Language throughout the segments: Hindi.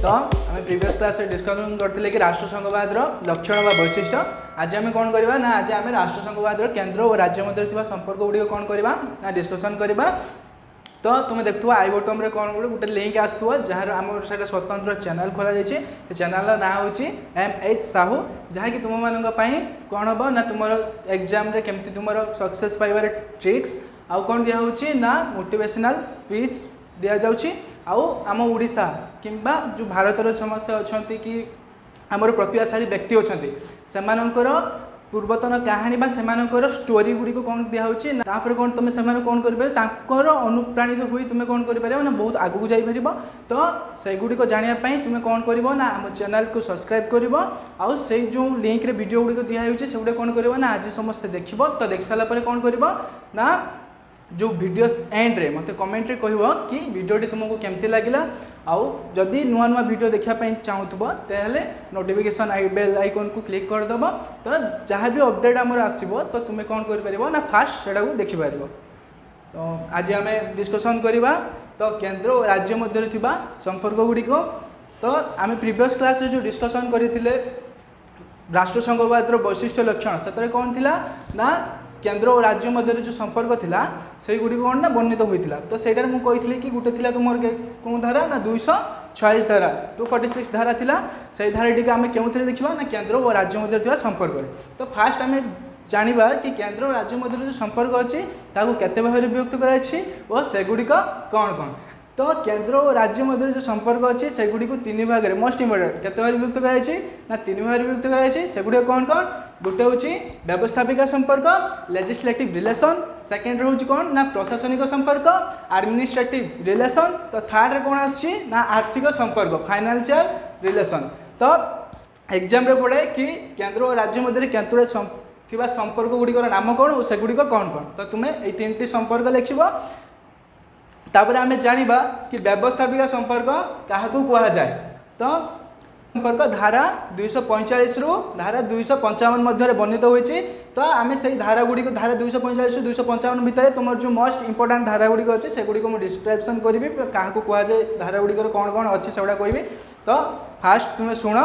तो आम प्रीवियस क्लास डिस्कसन करते कि राष्ट्रसंघवाद लक्षण व वैशिष्ट्य। आज आम कौन करवा ना आज आम राष्ट्रसंघवाद केन्द्र और राज्य मध्य संपर्क गुड़िक कौन करवा ना डिस्कसन करवा। तो तुम देखु आई बटन में कौन गोटे लिंक आसो जार आम स्वतंत्र चैनल खोल जाइए। चैनल ना हूँ MH साहू जहाँकि तुम मान कौन हम ना तुम एग्जाम केमती तुम सक्सेस पाइबार ट्रिक्स आउ कौन दिखाऊँ ना मोटिवेशनल स्पीच दि जाऊँगी। आम ओडिशा किंबा जो भारतर समस्ते अच्छा कि आमर प्रतिभाशाली व्यक्ति अच्छा से पूर्वतन कहानी बा सेमानकर स्टोरी गुड़ी को कौन दिखाऊँ तापर कौन तुम से कौन कर अनुप्राणित हुई तुम कौन कर बहुत आगू जापर। तो सेगुड़ी को जानापी तुम कौन कर ना आम चैनल को सब्सक्राइब कर से जो लिंक रे वीडियो गुड़ी दिखाई से गुड़े कौन कर ना आज समस्ते देख। तो देख सारापर कौन कर ना जो वीडियो एंड रे मते कमेंट रे कहबो कि वीडियोटी तुमको केमती लागिला। आउ जदि नुआ नुआ वीडियो देखा चाहूथबो तेहले नोटिफिकेशन बेल आइकन को क्लिक कर दबो। तो जहाँ भी अपडेट आमर आसीबो तो तुम कौन कर परिबो ना फास्ट सेटा को देखि परिबो। तो आज आम डिस्कसन करवा तो केंद्र और राज्य मध्य थिबा संपर्क गुडी को। तो आम प्रीवियस क्लास रे जो डिस्कसन करथिले राष्ट्रसंघवाद वैशिष्ट्य लक्षण से कौन थिला ना केंद्र और राज्य मध्य जो संपर्क थिला से गुड़ी कौन ना वर्णित होता। तो सहीटार मुझे कि गोटे थी तुम कौन धारा ना 246 धारा 246 धारा थिला से धाराटी आम क्यों देखा ना केंद्र और राज्य मध्य संपर्क। तो फास्ट आम जाना कि केंद्र और राज्य मध्य जो संपर्क अच्छी केते भाव में विभक्त कराई और सेगुड़िक कौन कौन। तो केंद्र और राज्य मध्य जो संपर्क अच्छी सेगुड़ी को तीन भाग में मोस्ट इंपोर्टेंट केते भाग विभक्त कराई ना तीन भाग विभक्त कराई सेगुड़ी कौन कौन। गोटे हूँ व्यवस्थापिका संपर्क लेजिस्लेटिव रिलेशन, सेकेंड हूँ कौन ना प्रशासनिक संपर्क एडमिनिस्ट्रेटिव रिलेशन। तो थर्ड कौन आसची ना आर्थिक संपर्क फाइनेंशियल रिलेशन। तो एग्जाम रे पड़े कि केंद्र और राज्य मध्य केंद्र थिबा संपर्क गुड़िकर नाम कौन और सेगुड़िक कौन कौन। तो तुम्हें ये तीन संपर्क लिखिबो। तापर आम जानिबा कि व्यवस्थापिका संपर्क क्या कह जाए। तो संपर्क धारा 245 रु धारा 255 मध्य वर्णित होती। तो आम से धारा गुड़ी धारा 245 रु 255 भितर तुम जो मोस्ट इंपोर्टेंट धारा गुड़ी अच्छे से गुड़ी मुझे डिस्क्रिप्शन करी क्या कहुए धारा गुड़िकर कौन कौन अच्छे से गुड़ा कहि। तो फास्ट तुम्हें शुण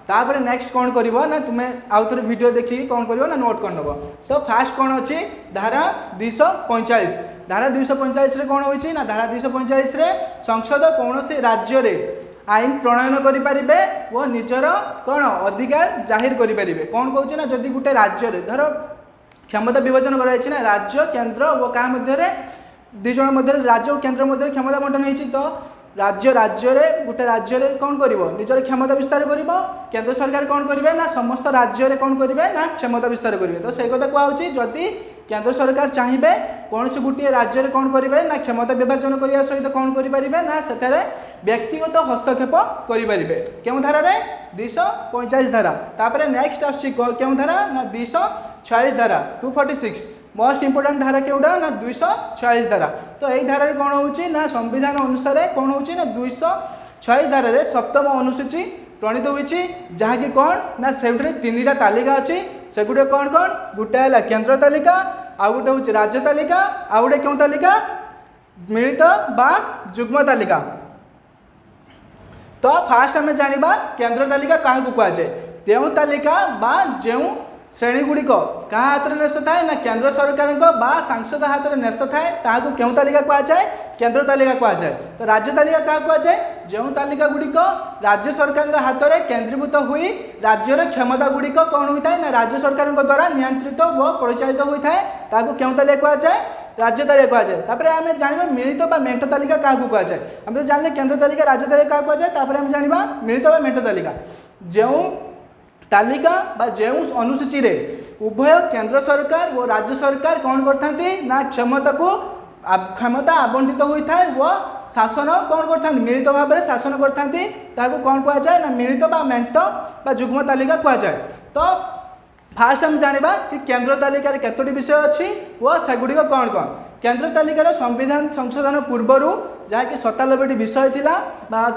तापर नेक्स्ट कौन कर ना तुम्हें आउ थे वीडियो देखिए कौन कर ना नोट कर नब। तो फास्ट कौन अच्छी धारा 245 धारा 245 रे कौन होइछि ना धारा 245 रे संसद कौन से राज्य रे आईन प्रणयन करें वो निजर कौन अधिकार जाहिर करें। कौन कहूँ ना जदि गोटे राज्य रे धर क्षमता विभाजन कराई ना राज्य केंद्र वो क्या मध्य दिज मध्य राज्य और केंद्र मध्य क्षमता बंटन होती। तो राज्य रे गोटे राज्य रे कौन कर निजर क्षमता विस्तार कर केंद्र सरकार कौन करेंगे ना समस्त राज्य रे कौन करेंगे ना क्षमता विस्तार करेंगे। तो से कथा कहूँ जदि केंद्र सरकार चाहिए कौन से गोटे राज्य रे कौन करेंगे ना क्षमता विभाजन करने सहित कौन करेंगे ना से व्यक्तिगत हस्तक्षेप करेंगे क्यों धारा रे 245 धारा। तापर नेक्स्ट आसुची क्यों धारा ना 246 धारा 246 मोस्ट इंपोर्टेंट धारा क्योंटा ना 246 धारा। तो यही धारा कौन होची ना संविधान अनुसार कौन होची ना 246 धारा रे सप्तम अनुसूची प्रणीत होती जहाँकि कौन ना से तीन तालिका अच्छी से गुटे कौन कौन गोटे है केंद्र तालिका आउ गोटे हूँ राज्य तालिका आउ गोटे क्यों तालिका मिलित बा जुग्म तालिका। तो फास्ट आम जाना केंद्र तालिका क्या कहुए तेउ तालिका बा जो श्रेणी गुड़िक क्या हाथ में न्यस्त थाए ना केंद्र सरकार बा सांसद हाथ में न्यस्त थाए ताकू क्यों तालिका कहुए केंद्र तालिका कहुए। तो राज्य तालिका क्या कहुए जो तालिका गुड़िक राज्य सरकार हाथ में केंद्रीभूत हुई राज्यर क्षमता गुड़िक कौन होता है ना राज्य सरकार द्वारा नियंत्रित व परिचालित होता है ताकू क्यों तालिका कहुए राज्य तालिका कहुए। तापर आम जाना मिलित बा मेंट तालिका क्या कहुए आम तो जानले केंद्र तालिका राज्य तालिका क्या कहुए। तापर आम जाना मिलित बा मेंट तालिका जो तालिका बा जो अनुसूची रे उभय केंद्र सरकार और राज्य सरकार कौन करथांती ना क्षमता आवंटित होता है वो शासन कौन करता मिलित भाव में शासन करथांती ताको कौन कहा जाए ना मिलित बा मेंट बा जुग्म तालिका कहा जाए। तो फास्ट हम जाना कि केंद्र तालिका केतोटी विषय अच्छी वो सेगुड़िक कौन कौन। केंद्र तालिकार संविधान संशोधन पूर्वर जहाँकि 97टी विषय थिला बा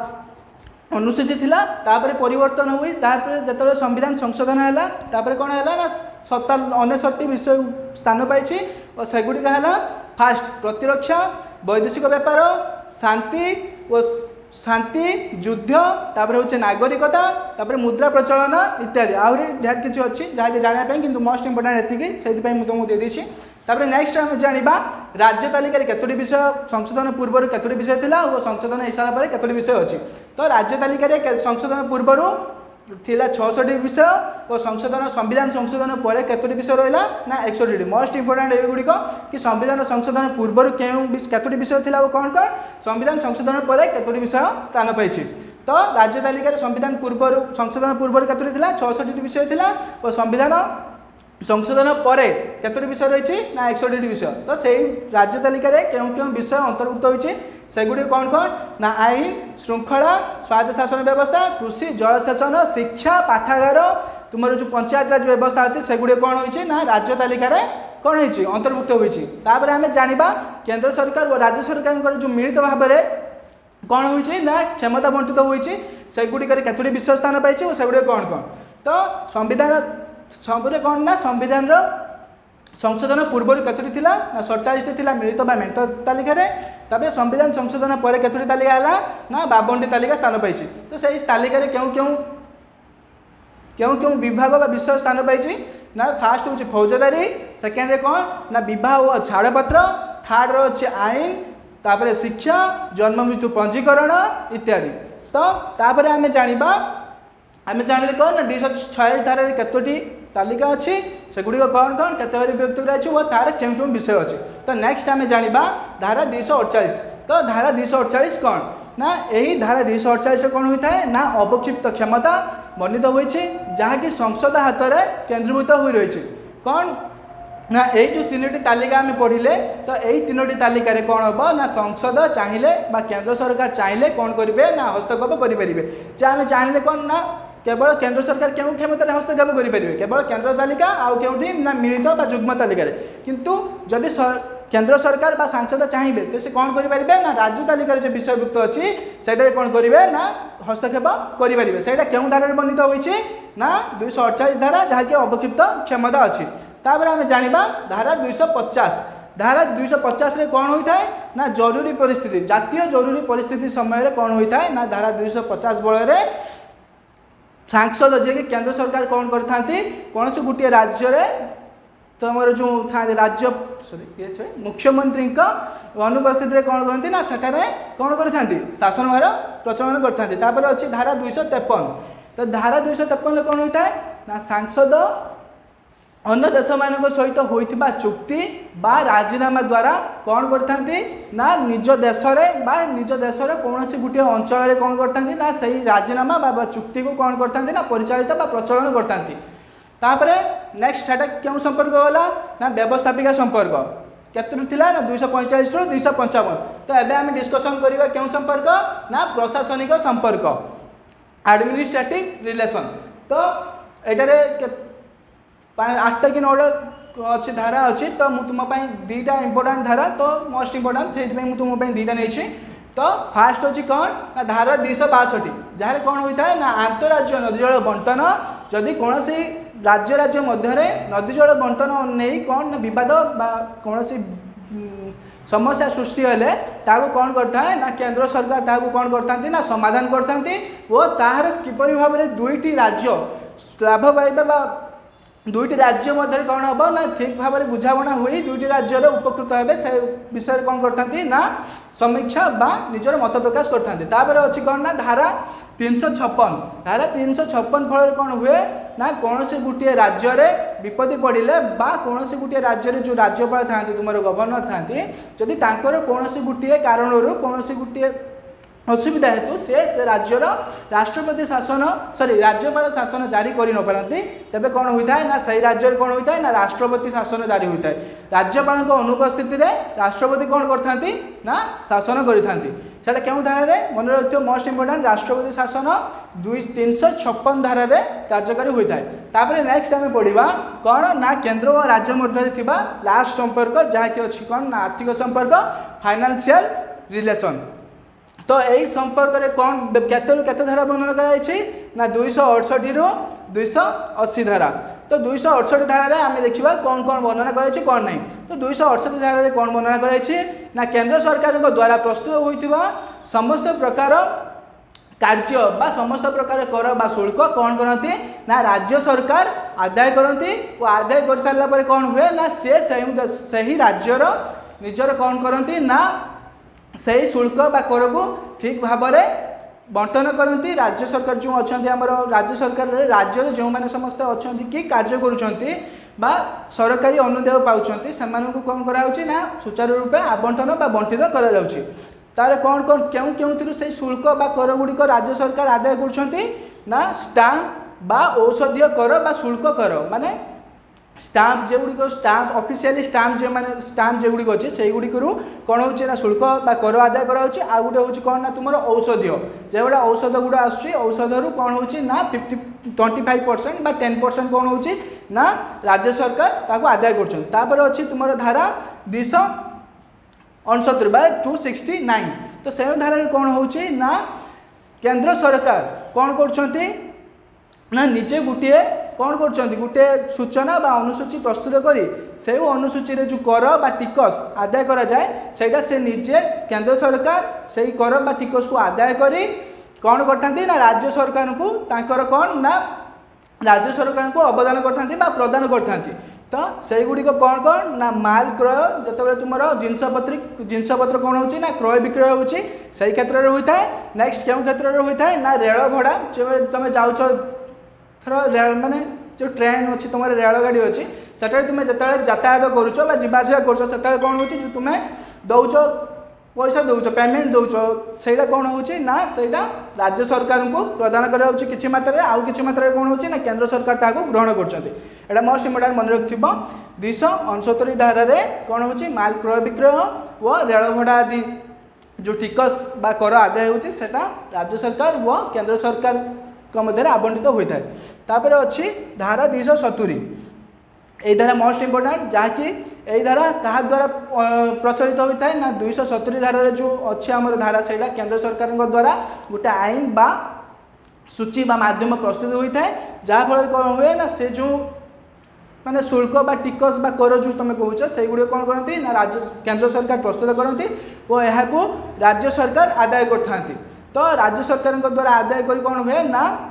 अनुसूची थिला तापर परिवर्तन हुई जो संविधान संशोधन है तापर कौन है ना 59टी विषय स्थान पाई और सेगुड़िक है फास्ट प्रतिरक्षा वैदेशिक व्यापार शांति और शांति युद्ध तापर हूँ नागरिकता तापर मुद्रा प्रचलन इत्यादि आहरी ढेर किसी अच्छी जहाँकि जानापी कि मोस्ट इंपोर्टाट एति से तुमको देदेसी। तापर नेक्स्ट आम जाना राज्य तालिकार केतोटी विषय संशोधन पूर्व केतोटी विषय था और संशोधन हो सारा केतोटी विषय अच्छी। तो राज्य तालिकार संशोधन पूर्व थिला 66 विषय और संशोधन संविधान संशोधन पर केतोटी विषय रहा ना 61। मोस्ट इंपोर्टाट एगुड़िक कि संविधान संशोधन पूर्व केतोटी विषय था कौन कौन संविधान संशोधन पर केतोटी विषय स्थान पाई। तो राज्य तालिकार संविधान पूर्व संशोधन पूर्व केतोटी था 66 विषय था और संविधान संशोधन पर केतोटी विषय रही ना 61 विषय। तो से राज्य तालिकार क्यों क्यों विषय अंतर्भुक्त होती सेगुड़ी कौन कौन ना आईन श्रृंखला स्वायत्त शासन व्यवस्था कृषि जलसेचन शिक्षा पाठागार तुम जो पंचायत राज व्यवस्था अच्छे सेगुड़ी कौन होती ना राज्य तालिकार कौन होती अंतर्भुक्त होती। आम जाना केंद्र सरकार और राज्य सरकार जो मिलित भाव में कौन होती ना क्षमता बंटित होती सेगुड़िक केतोटी विषय स्थान पाई और सेगुड़ी कौन कौन। तो संविधान सबरे कौन ना संविधान संशोधन पूर्व केतोटी थिला ना 47 थिला मिलित बा मेंटर तालिका रे। तबे संविधान संशोधन पर केतोटी तालिका हला ना 52 तालिका स्थान पाई। तो सही तालिका रे क्यों क्यों विभाग बा विषय स्थान पाई ना फास्ट होची फौजदारी सेकेंड रे कौन ना विवाह और छाड़पत्र थर्ड रे होची आईन तापर शिक्षा जन्म मृत्यु पंजीकरण इत्यादि। तो तापर आमे जानिले कौन ना 246 धारा रे केतोटी तालिका अच्छी सेगुड़िक कौन कौन केत विभक्त अच्छी और तार क्यों क्यों विषय अच्छे। तो नेक्स्ट आम जाना धारा 248। तो धारा 248 कौन ना यही धारा 248 कौन होता है ना अवक्षिप्त क्षमता वर्णित होती जहाँकि संसद हाथ में केन्द्रीभूत हो रही कौन ना यही जो 3टी तालिका आम पढ़िले। तो यही 3टी तालिका कौन हम ना संसद चाहिए केंद्र सरकार चाहिए कौन करेंगे ना हस्तक्षेप करेंगे। आम चाहिए कौन ना केवल केंद्र सरकार क्यों क्षमता हस्तक्षेप करेंगे केवल केंद्र तालिका आउ क्योंटी ना मिलित बा जुग्म तालिका किंतु जदि केंद्र सरकार बा सांसद चाहिए तो से कौन करेंगे ना राज्य तालिकार जो विषयभुक्त अच्छी से कौन करेंगे ना हस्तक्षेप करेंगे। से क्यों धारा वर्णित होती ना 248 धारा जहाँकि अवक्षिप्त क्षमता अच्छी। तापर आम जाना धारा 250। धारा 250 रे कौन होता है ना जरूरी परिस्थिति जातीय जरूरी परिस्थिति समय कौन होता है ना धारा 250 बल सांसद जे कि केंद्र सरकार कौन करथांती कौन से गोटे राज्य रे तुम जो था राज्य मुख्यमंत्री अनुपस्थित रे कौन करती ना सेठारे कौन करथांती शासन भार प्रचलन करथांती। तापर अच्छी धारा 253। तो धारा 253 कौन होता है ना सांसद अन्य देश मान सहित होइथिबा चुक्ति बा राजीनामा द्वारा कौन करथांती ना निज देश बा निज देश कौन सी गोटे अंचल कौन करथांती ना सही राजीनामा बा चुक्ति को कौन करथांती ना परिचालित बा प्रचलन करथांती। तापरे नेक्स्ट सेटा क्यों संपर्क गला ना व्यवस्थापिका संपर्क केतु थिला ना 245 रु 255। तो एबे हम डिस्कशन करिवा क्यों संपर्क ना प्रशासनिक संपर्क एडमिनिस्ट्रेटिव रिलेशन। तो एटारे 8टा कि 9टा अच्छी धारा अच्छी। तो मुझे तुम 2टा इंपोर्टाट धारा तो मोस्ट इंपोर्टाट से तुम 2टा नहीं। तो फास्ट अच्छी कौन ना धारा 262 जहाँ कौन होता है ना आंतरराज्य नदी जल बंटन जदि कौन राज्य राज्य मध्य नदी जल बंटन नहीं कौन ना विवाद कौन समस्या सृष्टि हेले ताको कौन करता है ना केंद्र सरकार ताको कौन करता ना समाधान करता और तार किपरि भाव में 2टी राज्य लाभ पाइबा दुईटी राज्य मध्य कौन हम ना ठीक भाव में बुझाणा हुई 2टी राज्य उपकृत हे से विषय कौन करता ना समीक्षा बा निजर मत प्रकाश करते। अच्छी कौन ना धारा 356। धारा 356 फल कौन हुए ना कौन से गोटे राज्य विपत्ति पड़े बा कौन से गोटे राज्य जो राज्यपाल था तुम गवर्नर था जदि कौन से गोटे कारण कौन से गोटे असुविधा हेतु से राज्यर राष्ट्रपति शासन सॉरी राज्यपाल शासन जारी कर न पारती तेरे कौन होता है ना सही राज्य कौन होता है ना राष्ट्रपति शासन जारी होता है। राज्यपाल अनुपस्थित राष्ट्रपति कौन करथांती ना शासन करता क्यों धारा मन रखियो मोस्ट इंपोर्टाट राष्ट्रपति शासन 356 धारा कार्यकारी होता है। नेक्स्ट आम पढ़ा कौन ना केंद्र और राज्य मध्य लास्ट संपर्क जहाँकि अच्छी कौन ना आर्थिक संपर्क फाइनेंशियल रिलेशन। तो यही संपर्क में कौन केते धारा वर्णन कराई ना 268 रु 280 धारा। तो 268 धारा आम देखा कौन कौन वर्णना कराई कौन नहीं। तो 268 धारा कौन वर्णना कराई ना केंद्र सरकार द्वारा प्रस्तुत होता समस्त प्रकार कार्य बा समस्त प्रकार कर बा शुल्क कौन करती ना राज्य सरकार आदाय करती और आदाय कर सारा पर कौन हुए ना से ही राज्यर निजर कौन करती ना से शुल्क बा कर को ठीक भाव में बंटन करती। राज्य सरकार जो अच्छा आम राज्य सरकार राज्य जो मैंने समस्त अच्छा कि कार्य करुँच बा सरकारी अनुदान पाँच से कौन कराऊँ ना सुचारू रूपे आवंटन बा बंटित करा जाउछि। तार कौन कौन क्यों क्यों से शुल्क बा कर गुड़िक राज्य सरकार आदाय कर स्टाम्प बा औषधीय कर बा शुल्क कर माने स्टाम्प जो गुड़िक स्टाम्प ऑफिशियली स्टाम्प जो मैंने स्टाम्प जो गुड़िक अच्छे से गुड़िक कौन हो शुल्क बा कर आदाय कराऊँच। आ गोटे हूँ कौन ना तुम औषधीय जो गुड़ा औषध गुड़ा आसूँ औषध रु कौन हो 25% बा 10% कौन हो ना राज्य सरकार ताको आदाय कर। अच्छी तुम धारा 269 बा 269। तो से धारा कौन हो ना केंद्र सरकार कौन कर ना निजे गोटे कौन कर गोटे सूचना बा अनुसूची प्रस्तुत करी से अनुसूची रे जो कर बा टिकस आदाय करा जाए सेटा से निजे केंद्र सरकार से कर बा टिकस को आदाय करी कौन करथांती ना राज्य सरकार को तांकर कौन ना राज्य सरकार को अवदान करथांती बा प्रदान करथांती। तो से गुड़िक कौन कौन ना माल क्रय जो तुम जिनपत्र कौन हो ना क्रय विक्रय हो क्षेत्र में होता है। नेक्स्ट क्यों क्षेत्र में होता है ना रेल भड़ा जो तुम जाऊँ थर माने जो ट्रेन अच्छी तुम रेल गाड़ी अच्छी से तुम्हें जिते यातायात करुच जावासवा कर कौन हो तुम्हें दौच पैसा दौच पेमेंट दौच से कौन हो ना सेटा राज्य सरकार को प्रदान करा कि मात्रा आउ कि मात्रा कौन हो ना केंद्र सरकार ताको ग्रहण कर मोस्ट इम्पोर्टाट मन रखिथ 269 धारा कौन हो माल क्रय विक्रय व रेल भड़ा आदि जो टिकस बा कर आदाय होता राज्य सरकार व केंद्र सरकार मध्य आवंटित होता है। तापर अच्छी धारा 270 यही धारा मोस्ट इम्पोर्टाट जहाँकि यही धारा क्या द्वारा प्रचलित होता है ना 270 धारा जो अच्छी आम धारा से केंद्र सरकार द्वारा गोटे आईन बा सूची बा माध्यम प्रस्तुत होता है जहाँफल कौन हुए ना से जो माने शुल्क बा टिकस बा कर जो तुम कौच से गुड़ कौन करती ना राज्य केंद्र सरकार प्रस्तुत करती और यह राज्य सरकार आदाय करथांती। तो राज्य सरकार द्वारा आदाय कर कौन हुए ना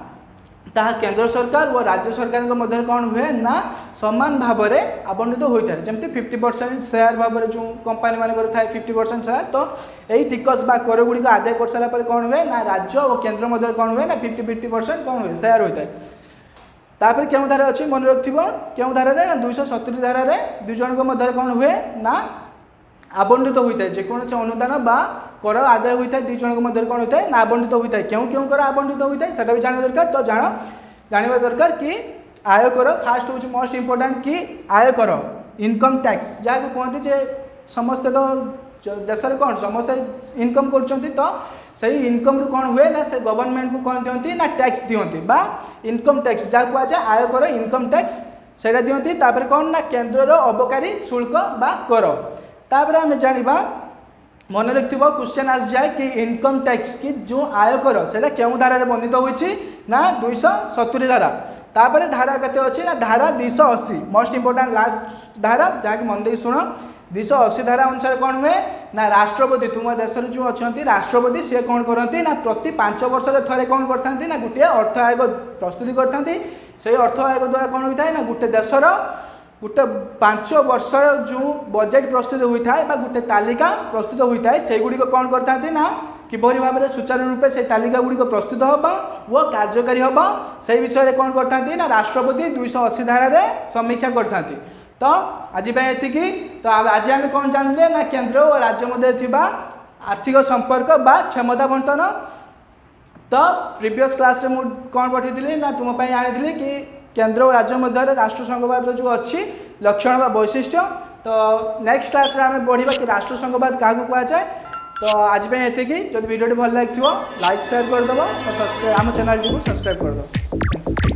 ताहा केंद्र सरकार और राज्य सरकार मध्य कौन हुए ना समान भाव में आवंटित होता है जमती 50% शेयर भाव में जो कंपानी मान थाए 50% शेयर। तो यही टिकस बा कर गुड़िक आदाय कर सारापर कौन हुए ना राज्य और केंद्र मध्य कौन हुए ना 50% कौन हुए शेयर होता है। तापर क्यों धारा अच्छी मन रखिथ क्यों धारा ना 270 धारा दुई जन मध्य कौन हुए ना आवंटित होता है जेकोसी अनुदान बा कर आदाय होता है दुई जन मध्य कौन होता है ना आवंटित होता है क्यों क्यों कर आवंटित होता है सेटा भी जानवा दरकार। तो जानवा दरकार कि आय कर फास्ट हूँ मोस्ट इम्पोर्टाट कि आय कर इनकम टैक्स जहाँ कहते जे समस्ते तो देश में कौन समस्ते इनकम कर तो सही इनकम रु कौन हुए ना से गवर्नमेंट को कौन दिखती ना टैक्स दिखती बा इनकम टैक्स जहाँ कहुए आय कर इनकम टैक्स से दिखती तापर कौन ना केंद्र अबकारी शुल्क बा कर। तापर आम जाना मन रखिथ क्वेश्चन आस जाए कि इनकम टैक्स की जो आय कर से क्यों धारा बर्णित होती ना 270 धारा। तापर धारा केते अच्छी ना धारा 280 मोस्ट इम्पोर्टाट लास्ट धारा जहाँकि मन दे शुण 280 धारा अनुसार कौन हुए ना राष्ट्रपति तुम देश जो अच्छा राष्ट्रपति सी कौन करती ना प्रति 5 वर्ष थे कौन करते ना गोटे अर्थ आयोग प्रस्तुति करते से अर्थ आयोग द्वारा कौन होता है ना गोटे देशर गोटे 5 वर्ष जो बजेट प्रस्तुत होता है गोटे तालिका प्रस्तुत होता है से गुड़िक कौन करते ना किपरि भाव में सुचारू रूपे से तालिका गुड़िक प्रस्तुत होगा वो कार्यकारी होगा से विषय कौन करते ना राष्ट्रपति 280 धारा समीक्षा करते। तो आज ये तो आज आम कौन जानले ना केंद्र और राज्य मध्य थिबा आर्थिक संपर्क बा क्षमता बंटन। तो प्रीवियस क्लास में कौन पढ़ी ना तुम आनी कि केंद्र और राज्य मध्य राष्ट्र संघवाद जो अच्छी लक्षण व वैशिष्ट्य। तो नेक्स्ट क्लास में आम बढ़ा कि राष्ट्र संघवाद क्या कहुए। तो आज ये जब वीडियो भल लगे लाइक शेयर करदेव और सब्सक्राइब आम चैनल को सब्सक्राइब करदेव।